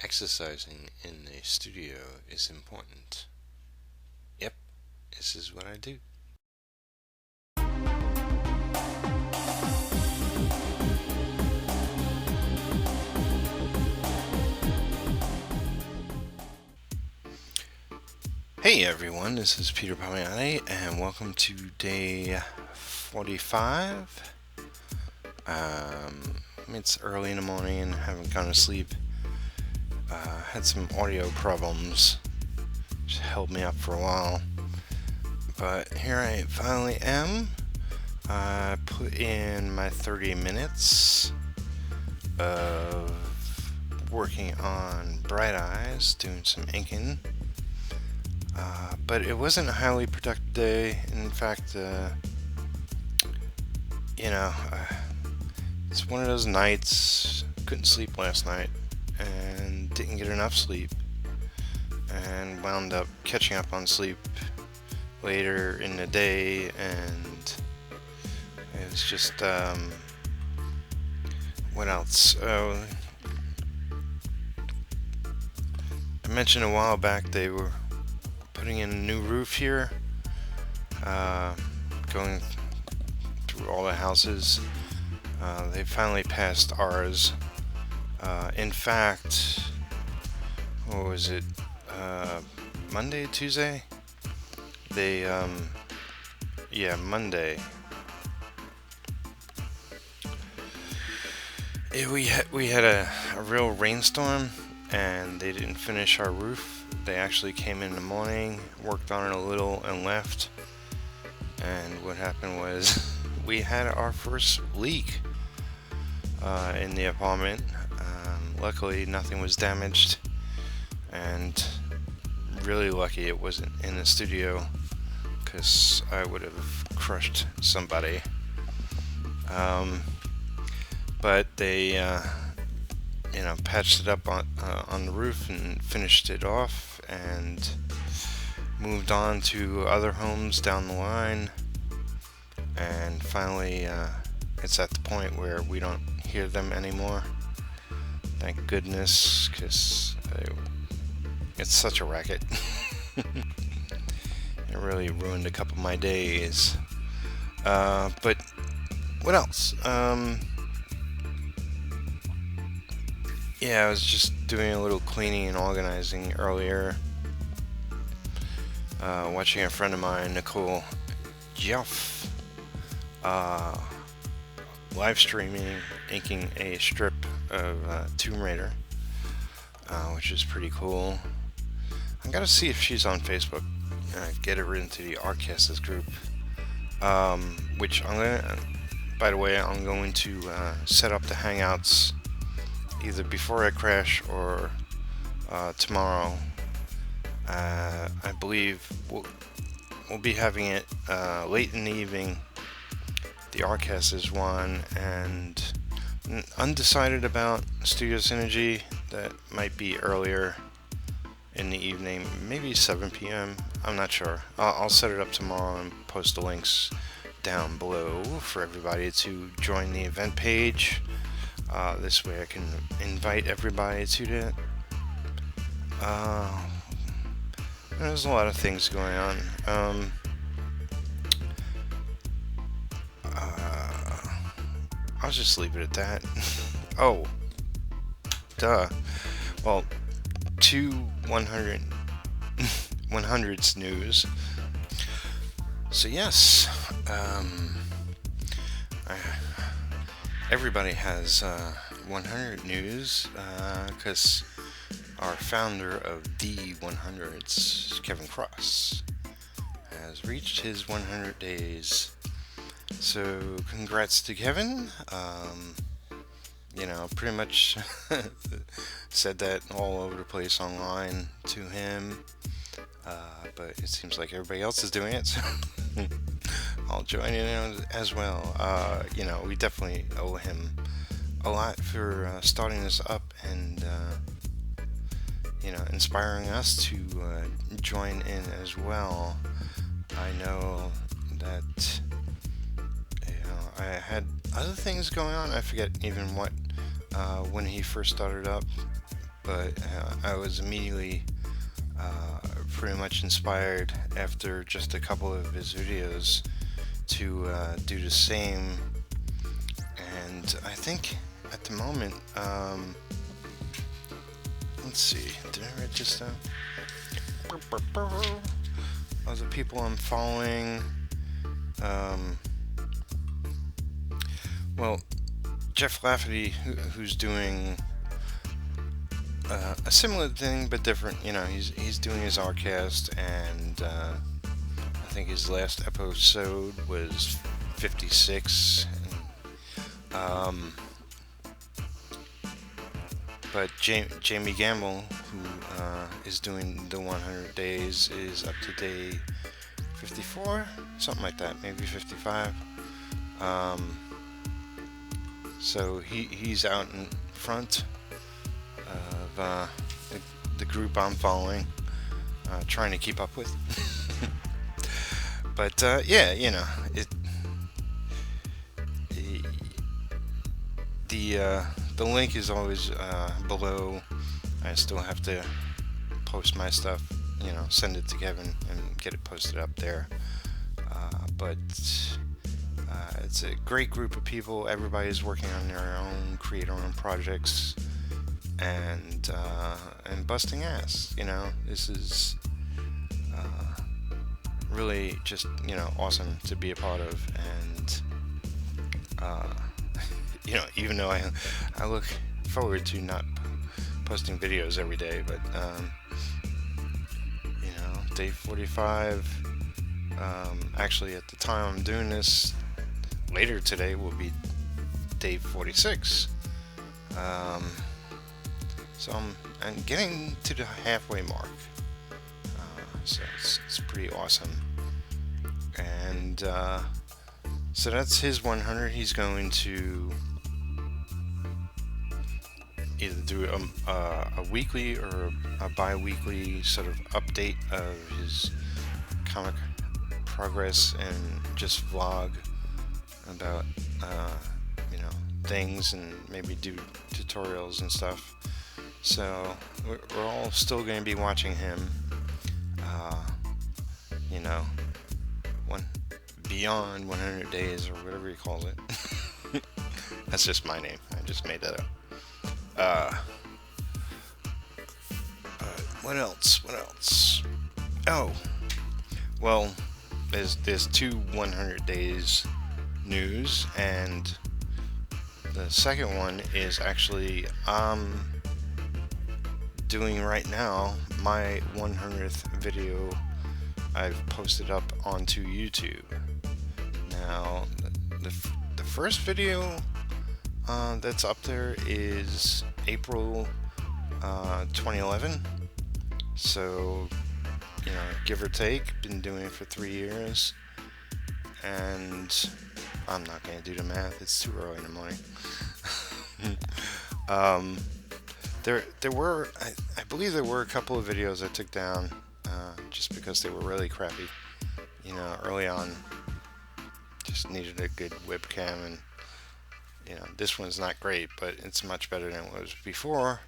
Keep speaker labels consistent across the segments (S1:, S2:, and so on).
S1: exercising in a studio is important. Yep, this is what I do. Hey everyone, this is Peter Palmiotti, and welcome to day 45. It's early in the morning and haven't gone to sleep. Had some audio problems, which held me up for a while. But here I finally am. I put in my 30 minutes of working on Bright Eyes, doing some inking. But it wasn't a highly productive day. In fact, it's one of those nights. Couldn't sleep last night and didn't get enough sleep, and wound up catching up on sleep later in the day, and it was just what else? I mentioned a while back they were putting in a new roof here, going through all the houses. They finally passed ours. In fact, what was it? Monday, Tuesday? Monday. We had a real rainstorm, and they didn't finish our roof. They actually came in the morning, worked on it a little, and left. And what happened was we had our first leak in the apartment. Luckily, nothing was damaged, and really lucky it wasn't in the studio, because I would have crushed somebody. But they patched it up on the roof and finished it off, and moved on to other homes down the line. And finally, it's at the point where we don't hear them anymore. Thank goodness, because it's such a racket. It really ruined a couple of my days. But what else? I was just doing a little cleaning and organizing earlier. Watching a friend of mine, Nicole Jeff, live streaming, inking a strip of Tomb Raider, which is pretty cool. I gotta see if she's on Facebook. Get her into the Artcasters group, which by the way, I'm going to set up the Hangouts either before I crash or tomorrow. I believe we'll be having it late in the evening, the Artcasters one, and undecided about Studio Synergy. That might be earlier in the evening, maybe 7 p.m. I'm not sure. I'll set it up tomorrow and post the links down below for everybody to join the event page. This way I can invite everybody to that. There's a lot of things going on. I'll just leave it at that. Oh, duh. Well, two 100s news. So yes, everybody has 100 news, because our founder of the 100s, Kevin Cross, has reached his 100 days. So congrats to Kevin. Pretty much said that all over the place online to him. But it seems like everybody else is doing it, so I'll join in as well. We definitely owe him a lot for starting this up and inspiring us to join in as well. I know that I had other things going on. I forget even what when he first started up, but I was immediately pretty much inspired after just a couple of his videos to do the same. And I think at the moment, let's see, did I write this down? Other people I'm following. Well, Jeff Lafferty, who's doing a similar thing but different. You know, he's doing his Rcast, and I think his last episode was 56. And, but Jamie Gamble, who is doing the 100 days, is up to day 54, something like that, maybe 55. So he's out in front of the group I'm following, trying to keep up with. But yeah, you know, the link is always below. I still have to post my stuff, you know, send it to Kevin and get it posted up there. But it's a great group of people. Everybody's working on their own, create their own projects, and busting ass. You know, this is really just, you know, awesome to be a part of. And you know, even though I look forward to not posting videos every day, but you know, day 45. Actually, at the time I'm doing this, later today will be day 46. So I'm getting to the halfway mark. So it's pretty awesome. And so that's his 100. He's going to either do a weekly or a bi-weekly sort of update of his comic progress and just vlog about you know, things, and maybe do tutorials and stuff. So we're all still going to be watching him, you know, beyond 100 days or whatever he calls it. That's just my name. I just made that up. What else? Oh, well, there's two 100 days news, and the second one is actually doing right now my 100th video I've posted up onto YouTube. Now, the first video that's up there is April 2011. So, you know, give or take, been doing it for 3 years, and I'm not going to do the math, it's too early in the morning. There were, I believe there were a couple of videos I took down just because they were really crappy. You know, early on, just needed a good webcam, and you know, this one's not great, but it's much better than it was before.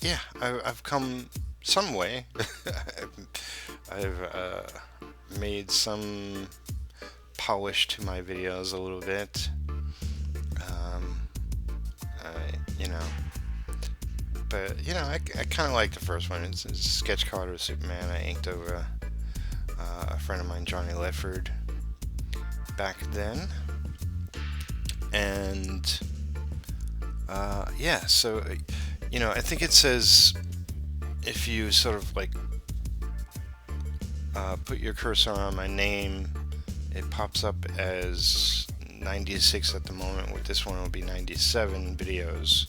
S1: Yeah, I've come some way. I've made some polish to my videos a little bit. You know, but you know, I kind of like the first one. It's a sketch card of Superman. I inked over a friend of mine, Johnny Lefford, back then, and yeah. So you know, I think it says if you sort of like put your cursor on my name, it pops up as 96 at the moment. With this one, it'll be 97 videos.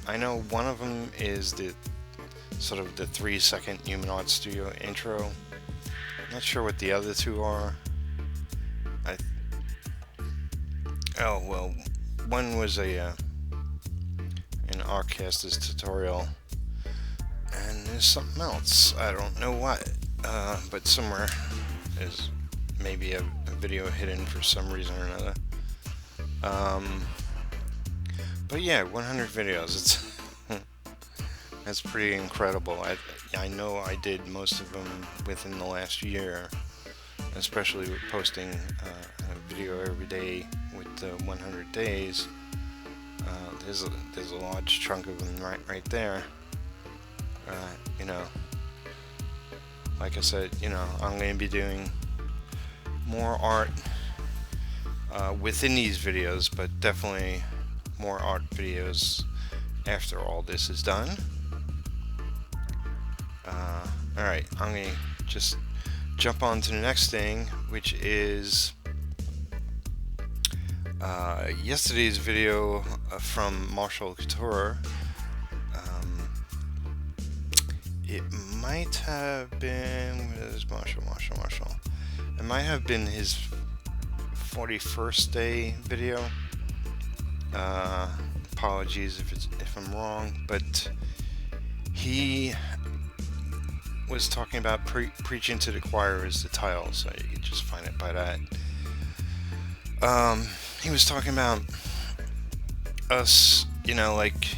S1: I know one of them is the sort of the 3-second Human Art Studio intro. I'm not sure what the other two are. Oh well, one was an Rcaster's tutorial, and there's something else. I don't know what, but somewhere is maybe a video hidden for some reason or another. But yeah, 100 videos. It's that's pretty incredible. I know I did most of them within the last year, especially with posting a video every day with the 100 days. There's a large chunk of them right there. Uh, you know, like I said, I'm going to be doing more art within these videos, but definitely more art videos after all this is done. Alright, I'm going to just jump on to the next thing, which is yesterday's video from Couture. It might have been, where is Marshall? It might have been his 41st day video. Apologies if I'm wrong, but he was talking about preaching to the choir is the title, so you can just find it by that. He was talking about us, like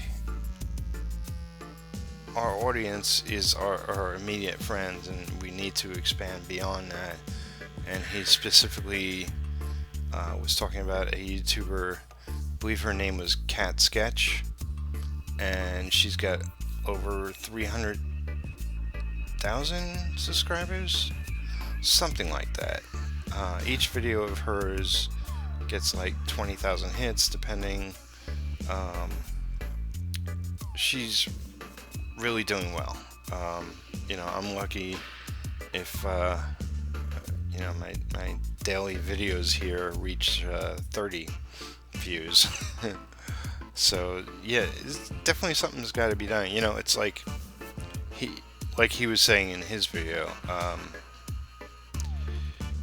S1: our audience is our immediate friends, and we need to expand beyond that. And he specifically was talking about a YouTuber, I believe her name was Cat Sketch, and she's got over 300,000 subscribers, something like that. Each video of hers gets like 20,000 hits, depending. She's really doing well. I'm lucky if my daily videos here reach 30 views. So yeah, it's definitely something's got to be done. It's like he was saying in his video.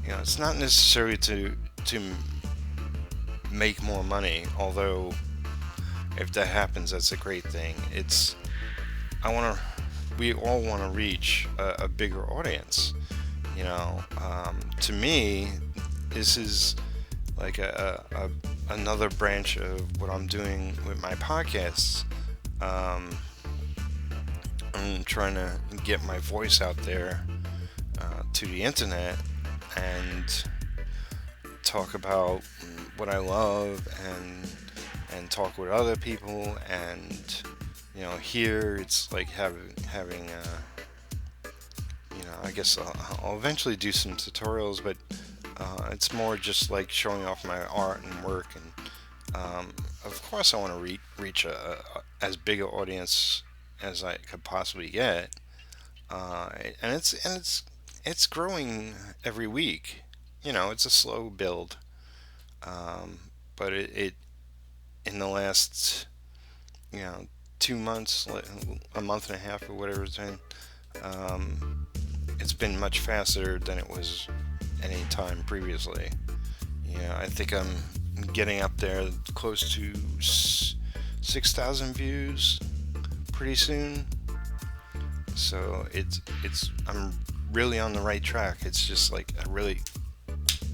S1: It's not necessarily to make more money, although if that happens, that's a great thing. We all want to reach a bigger audience. To me, this is like another branch of what I'm doing with my podcasts. I'm trying to get my voice out there to the internet and talk about what I love and talk with other people, and here it's like having I guess I'll eventually do some tutorials, but it's more just like showing off my art and work, and of course I want to reach as big an audience as I could possibly get, and it's growing every week. It's a slow build, but it in the last 2 months, a month and a half or whatever it's been, it's been much faster than it was any time previously. I think I'm getting up there close to 6,000 views pretty soon. So I'm really on the right track. It's just like I really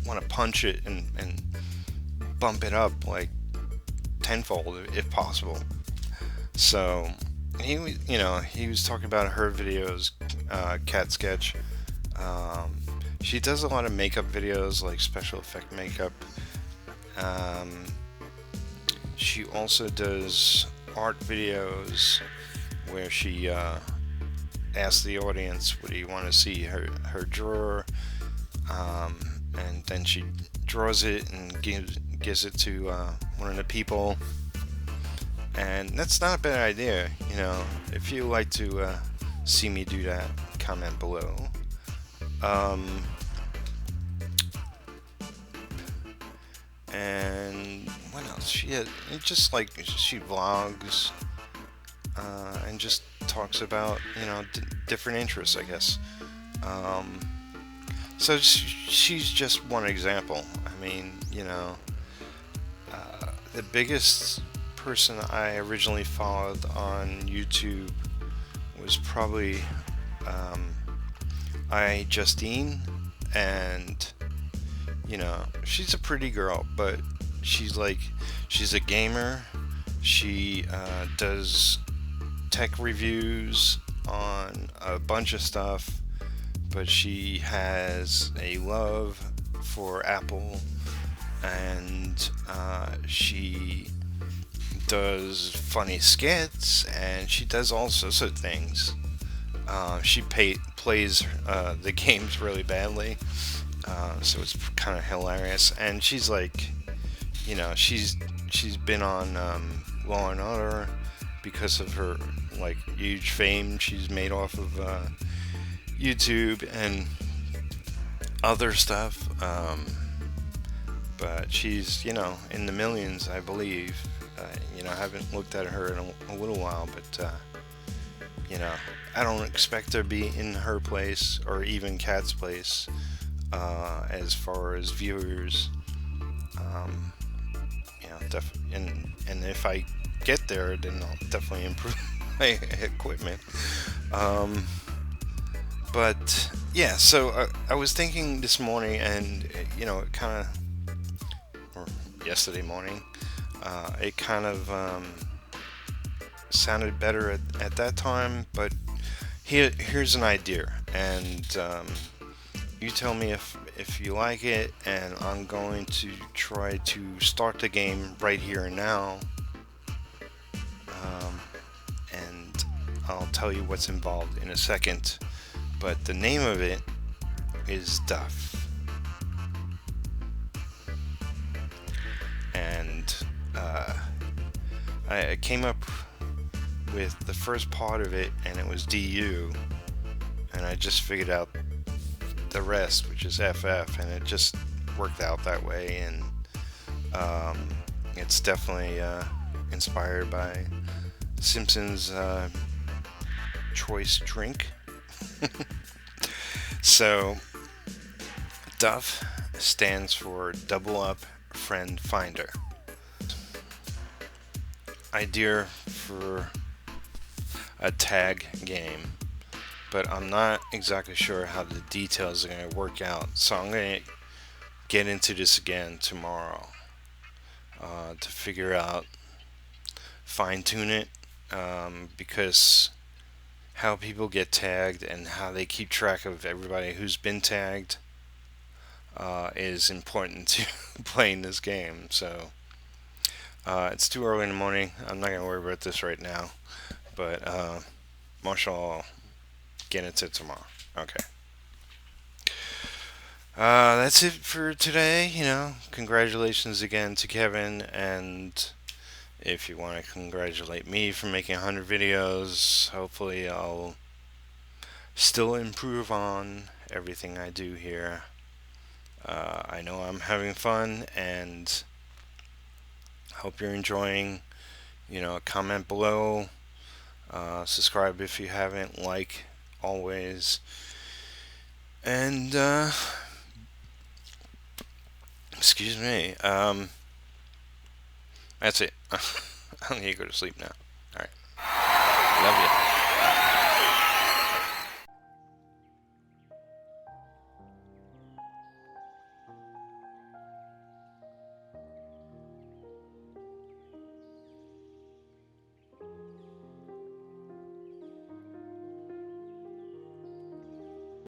S1: want to punch it and bump it up like tenfold if possible. So he was talking about her videos, Cat Sketch. She does a lot of makeup videos, like special effect makeup. She also does art videos where she asks the audience, what do you want to see her draw, and then she draws it and gives it to one of the people. And that's not a bad idea. If you like to see me do that, comment below. And what else? She vlogs and just talks about different interests, I guess. So she's just one example. I mean, the biggest person I originally followed on YouTube was probably Justine, and she's a pretty girl, but she's a gamer. She does tech reviews on a bunch of stuff, but she has a love for Apple, and she does funny skits, and she does all sorts of things. She plays the games really badly, so it's kind of hilarious. And she's like, she's been on Law and Order because of her like huge fame she's made off of YouTube and other stuff. But she's in the millions, I believe. I haven't looked at her in a little while, but I don't expect her to be in her place or even Kat's place as far as viewers. And if I get there, then I'll definitely improve my equipment. But yeah, so I was thinking this morning, and it kind of, or yesterday morning, it kind of sounded better at that time. But here's an idea, and you tell me if you like it, and I'm going to try to start the game right here and now, and I'll tell you what's involved in a second. But the name of it is Duff, and I came up with the first part of it, and it was DU, and I just figured out the rest, which is FF, and it just worked out that way. And it's definitely inspired by Simpsons choice drink. So Duff stands for Double Up Friend Finder. Idea for a tag game, but I'm not exactly sure how the details are going to work out, so I'm going to get into this again tomorrow to figure out, fine tune it, because how people get tagged and how they keep track of everybody who's been tagged is important to playing this game. So it's too early in the morning. I'm not going to worry about this right now, but Marshall, get into it tomorrow. Okay. That's it for today. Congratulations again to Kevin, and if you want to congratulate me for making 100 videos, hopefully I'll still improve on everything I do here. I know I'm having fun, and hope you're enjoying. Comment below, subscribe if you haven't, like always, and excuse me, that's it. I'm gonna go to sleep now. Alright, love you.